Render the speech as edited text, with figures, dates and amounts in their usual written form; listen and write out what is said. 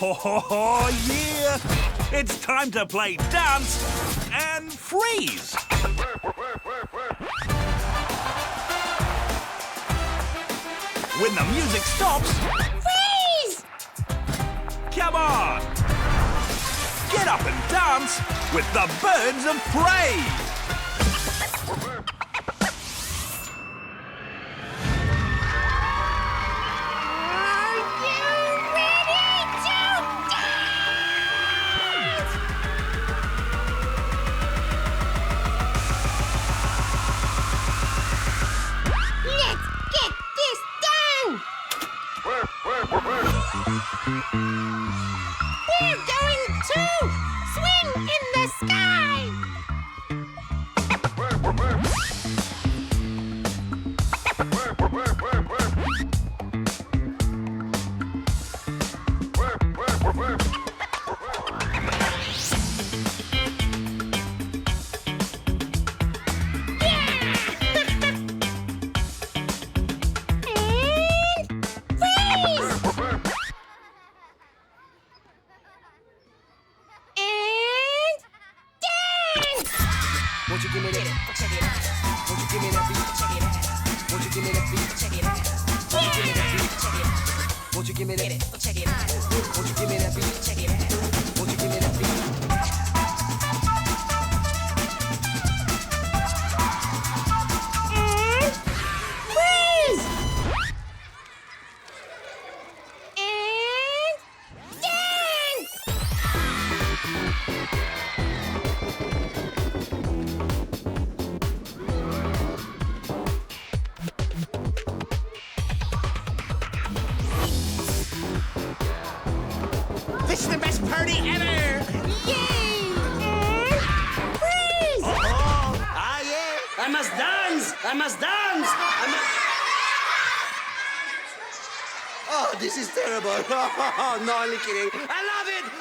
Oh, yeah! It's time to play dance and freeze! When the music stops... Freeze! Come on! Get up and dance with the Birds of Prey! We're going to swing in the sky! Won't you give me that? Check it out. Won't you give me that beat? Check it out. Won't you give me that beat? Check it out. Won't you give me that beat? Check it out. Won't you give me that? Check it out. Won't you give me that beat? Check it out. Won't you give me that beat? This is the best party ever! Yay! Freeze! Ah, yeah! I must dance! I must dance! Oh, this is terrible. No, only kidding. I love it!